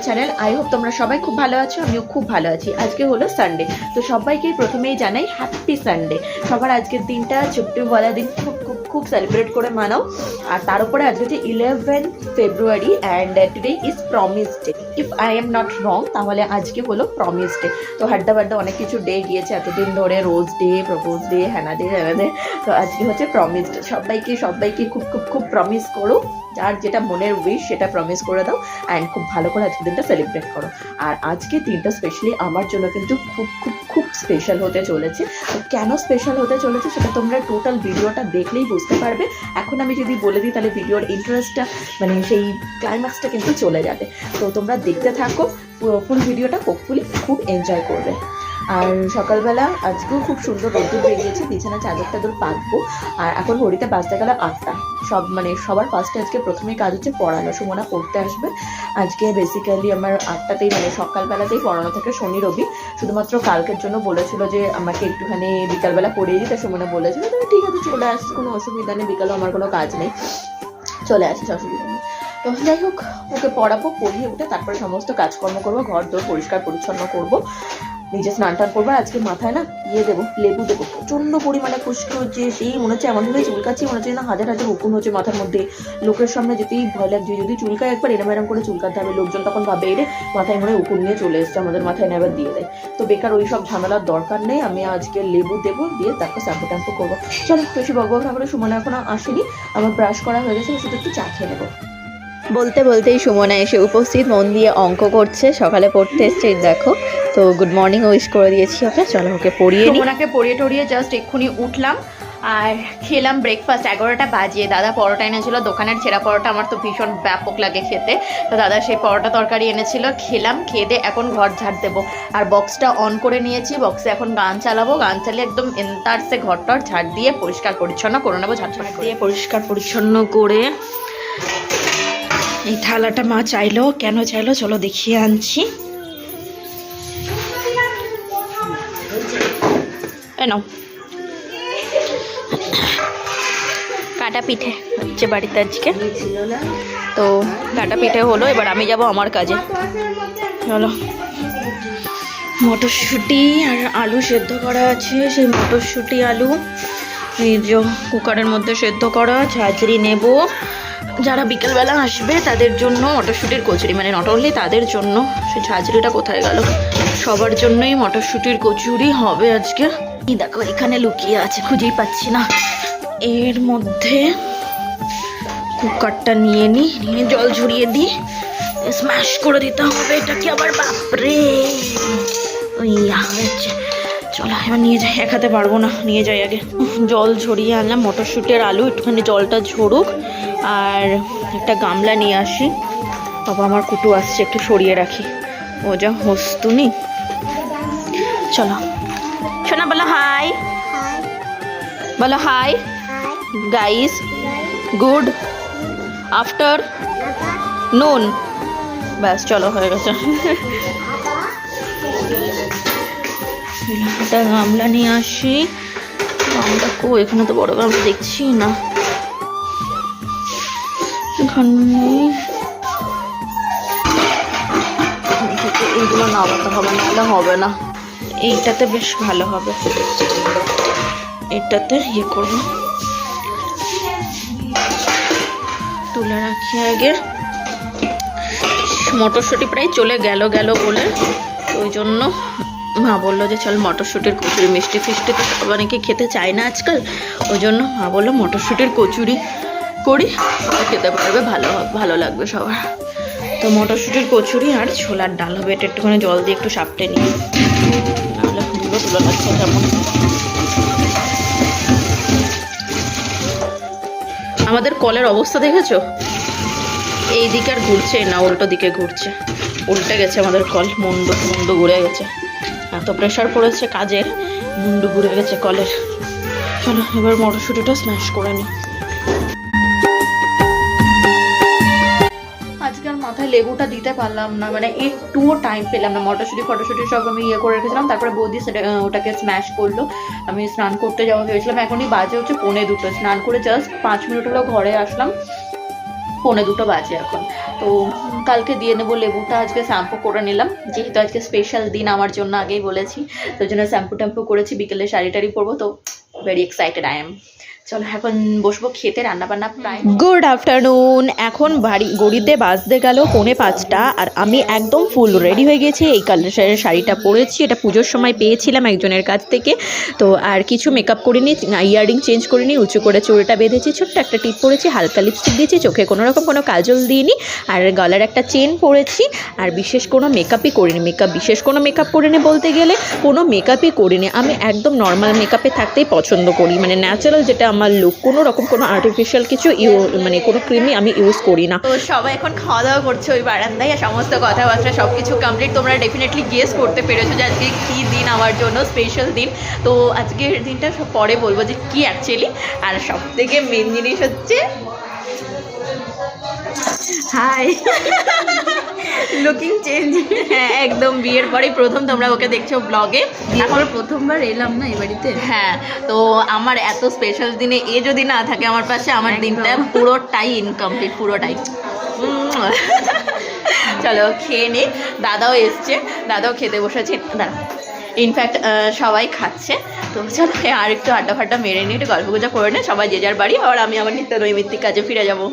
Channel I hope তোমরা সবাই খুব ভালো আছো, আমিও খুব ভালো আছি। আজকে হলো সানডে, তো সবাইকে প্রথমেই জানাই হ্যাপি সানডে। সবার আজকের দিনটা ছুটিওয়ালা দিন খুব খুব খুব সেলিব্রেট করে মানাও। আর তার উপরে আজকে হচ্ছে 11 ফেব্রুয়ারি and today is promise day. If I am not wrong তাহলে আজকে হলো প্রমিস ডে। তো হাড্ডা বাড্ডা অনেক কিছু ডে গিয়েছে এতদিন ধরে, রোজ ডে, প্রপোজ ডে, হ্যানা ডে, হ্যানা ডে। তো আজকে হচ্ছে প্রমিস ডে। সবাইকে খুব খুব খুব প্রমিস করো, যার যেটা মনের উইশ সেটা প্রমিস করে দাও অ্যান্ড খুব ভালো করে আজকের দিনটা সেলিব্রেট করো। আর আজকে দিনটা স্পেশালি আমার জন্য কিন্তু খুব খুব খুব স্পেশাল হতে চলেছে। তো কেন স্পেশাল হতে চলেছে সেটা তোমরা টোটাল ভিডিওটা দেখলেই বুঝতে পারবে। এখন আমি যদি বলে দিই তাহলে ভিডিওর ইন্টারেস্টটা মানে সেই ক্লাইম্যাক্সটা কিন্তু চলে যাবে। তো তোমরা দেখতে থাকো, ফুল ভিডিওটা হোপফুলি খুব এনজয় করবে। আর সকালবেলা আজকেও খুব সুন্দর রোদ্দুর বেরিয়েছে, বিছানা চাদর টাদর পাতবো। আর এখন ঘড়িতে বাজতে গেল 8টা। সবার ফার্স্টে আজকে প্রথমেই কাজ হচ্ছে পড়ানো। সুমনা পড়তে আসবে আজকে। বেসিক্যালি আমার 8টাতেই মানে সকালবেলাতেই পড়ানো থাকে শনি রবি। শুধুমাত্র কালকের জন্য বলেছিল যে আমাকে একটুখানি বিকালবেলা পড়িয়ে দিতে। সুমনা বলেছিল তুমি ঠিক আছে চলে আসছি, কোনো অসুবিধা নেই, বিকালে আমার কোনো কাজ নেই, চলে আসিস, অসুবিধা নেই। তো যাই হোক, ওকে পড়াবো, পড়িয়ে উঠে তারপরে সমস্ত কাজকর্ম করবো, ঘর দোর পরিষ্কার পরিচ্ছন্ন করবো, নিজে স্নান টান করবো। আজকে মাথায় না দেবো, লেবু দেবো। প্রচণ্ড পরিমাণে খুশকি হচ্ছে, সেই মনে হচ্ছে এমনভাবে চুলকাচ্ছি, মনে হচ্ছে না হাজার হাজার উকুন হচ্ছে মাথার মধ্যে। লোকের সামনে যেতেই ভয় লাগছে, যদি চুলকায় একবার এরম করে চুলকাতে হবে, লোকজন তখন ভাবে এরে মাথায় মনে উকুন নিয়ে চলে এসছে, আমাদের মাথায় নেবার দিয়ে দেয়। তো বেকার ওই সব ঝামেলার দরকার নেই। আমি আজকে লেবু দেবো, দিয়ে তারপর শ্যাম্পু ট্যাম্পু করবো। চলো বেশি বকবক না করে, সুমনা এখনো আসেনি, আমার ব্রাশ করা হয়ে গেছে, শুধু একটু চা খেয়ে নেবো। বলতে বলতেই সুমনা এসে উপস্থিত, মন দিয়ে অঙ্ক করছে, সকালে পড়তে এসছে দেখো। তো গুড মর্নিং উইশ করে দিয়েছি ওকে, চলো ওকে পড়িয়ে নিই। সুমনাকে পড়িয়ে জাস্ট এক্ষুনি উঠলাম আর খেলাম ব্রেকফাস্ট। 11টা বাজিয়ে দাদা পরোটা এনেছিল, দোকানের ছেঁড়া পরোটা, আমার তো ভীষণ ব্যাপক লাগে খেতে। তো দাদা সেই পরোটা তরকারি এনেছিল, খেলাম। খেয়ে দিয়ে এখন ঘর ঝাড় দেবো। আর বক্সটা অন করে নিয়েছি, বক্সে এখন গান চালাবো, গান চালিয়ে একদম এন্তারসে ঘরটার ঝাড় দিয়ে পরিষ্কার পরিচ্ছন্ন করে নেবো। ঝাড় দিয়ে পরিষ্কার পরিচ্ছন্ন করে এই থালাটা মা চাইলো, কেন চাইলো চলো দেখিয়ে আনছি। নাও, কাটা পিঠে হচ্ছে বাড়িতে আজকে। তো কাটা পিঠে হলো, এবার আমি যাব আমার কাজে। চলো, মটরশুঁটি আর আলু সেদ্ধ করা আছে, সেই মটরশুঁটি আলু এই যে কুকারের মধ্যে সেদ্ধ করা, ঝাঁঝরি নেব। যারা বিকেলবেলা আসবে তাদের জন্য মটরশুঁটির কচুরি, মানে নট অনলি তাদের জন্য, সেই ঝাঁঝরিটা কোথায় গেল, সবার জন্যই মটরশুঁটির কচুরি হবে আজকে। দেখো এখানে লুকিয়ে আছে, খুঁজেই পাচ্ছি না। এর মধ্যে কুকারটা নিয়ে জল ঝরিয়ে দিই, স্ম্যাশ করে দিতে হবে এটাকে আবার, বাপরে হয়েছে। চলো এবার নিয়ে যাই, এক হাতে পারবো না, নিয়ে যাই আগে। জল ঝরিয়ে আনলাম, মটরশুঁটি আর আলু একটুখানি জলটা ঝরুক। আর একটা গামলা নিয়ে আসি, বাবা আমার কুটু আসছে, একটু সরিয়ে রাখি, ও যা হস্তুনি। চলো শোনা, বলো হাই, বলো হাই গাইস, গুড আফটার নুন। ব্যাস চলো হয়ে গেছে। একটা গামলা নিয়ে আসি, গামলা কো, এখানে তো বড় গামলা দেখছি না, এখানে এইগুলো নামাতে হবে, নাহলে হবে না। এইটাতে বেশ ভালো হবে, এটাতে ইয়ে করবো, তুলে রাখি আগে। মটরশুঁটি প্রায় চলে গেল বলে ওই জন্য মা বললো যে চল মটরশুঁটির কচুরি, মিষ্টি ফিষ্টি তো অনেকে খেতে চায় না আজকাল, ওই জন্য মা বললো মটরশুঁটির কচুরি করি, সবাই খেতে পারবে, ভালো লাগবে সবার। তো মটরশুঁটির কচুরি আর ছোলার ডাল হবে, এটা একটুখানি জল দিয়ে একটু সাপটে নিই, নাহলে ফুলগুলো তুলে লাগছে তেমন। আমাদের কলের অবস্থা দেখেছো, এই দিকে আর ঘুরছে না, উল্টো দিকে ঘুরছে, উল্টে গেছে আমাদের কল, মুন্ডু ঘুরে গেছে, এত প্রেশার পড়েছে কাজের, মুন্ডু ঘুরে গেছে কলের। চলো এবার মটরশুঁটিটা স্ম্যাশ করে নিই। আজকে আর মাথায় লেবুটা দিতে পারলাম না, মানে একটুও টাইম পেলাম না। মটরশুঁটি সব আমি ইয়ে করে রেখেছিলাম, তারপরে বৌদি সেটা ওটাকে স্ম্যাশ করলো। আমি স্নান করতে যাওয়া ভেবেছিলাম, এখনই বাজে হচ্ছে 1:45, স্নান করে জাস্ট 5 মিনিট হলো ঘরে আসলাম, 1:45 বাজে এখন। তো কালকে দিয়ে নেবো লেবুটা, আজকে শ্যাম্পু করে নিলাম, যেহেতু আজকে স্পেশাল দিন আমার জন্য, আগেই বলেছি, তো জন্য শ্যাম্পু ট্যাম্পু করেছি, বিকেলে শাড়ি টাড়ি পরবো, তো ভেরি এক্সাইটেড আই এম। চলো এখন বসবো খেতে, রান্নাবান্না প্রায়। Good afternoon. এখন গড়িতে বাজতে গেল 4:45, আর আমি একদম ফুল রেডি হয়ে গেছি। এই কালারের শাড়িটা পরেছি, এটা পুজোর সময় পেয়েছিলাম একজনের কাছ থেকে। তো আর কিছু মেকআপ করিনি, ইয়াররিং চেঞ্জ করিনি, উঁচু করে চুলটা বেঁধেছি, ছোট্ট একটা টিপ পরেছি, হালকা লিপস্টিক দিয়েছি, চোখে কোনো কাজল দিইনি, আর গলার একটা চেন পরেছি, আর বিশেষ কোনো মেকআপই করিনি। বিশেষ কোনো মেকআপ করিনি বলতে গেলে কোনো মেকআপই করিনি, আমি একদম নর্মাল মেকআপে থাকতেই পছন্দ করি, মানে ন্যাচারাল যেটা আমার লুক, কোনো রকম কোনো আর্টিফিশিয়াল কিছু মানে কোনো ক্রিমই আমি ইউজ করি না। তো সবাই এখন খাওয়া দাওয়া করছে ওই বারান্দায়, আর সমস্ত কথাবার্তা সব কিছু কমপ্লিট। তোমরা ডেফিনেটলি গেস করতে পেরেছো যে আজকে কী দিন আমার জন্য, স্পেশাল দিন। তো আজকের দিনটা সব পরে বলবো যে কী অ্যাকচুয়ালি। আর সব থেকে মেন জিনিস হচ্ছে হাই লুকিং চেঞ্জ, হ্যাঁ একদম বিয়ের পরেই প্রথম তোমরা ওকে দেখছো ব্লগে, এখন প্রথমবার এলাম না এই বাড়িতে। হ্যাঁ, তো আমার এত স্পেশাল দিনে এ যদি না থাকে আমার পাশে, আমার দিনটা পুরোটাই ইনকমপ্লিট, পুরোটাই। চলো খেয়ে নে, দাদাও এসছে, দাদাও খেতে বসেছে, দাঁড়া ইনফ্যাক্ট সবাই খাচ্ছে। তো চলো আর একটু আড্ডা ফাড্ডা মেরে নিয়ে একটু গল্প গুজব করে নে, সবাই যে যার বাড়ি, আর আমি আমার নিত্য নৈমিত্তিক কাজে ফিরে যাবো।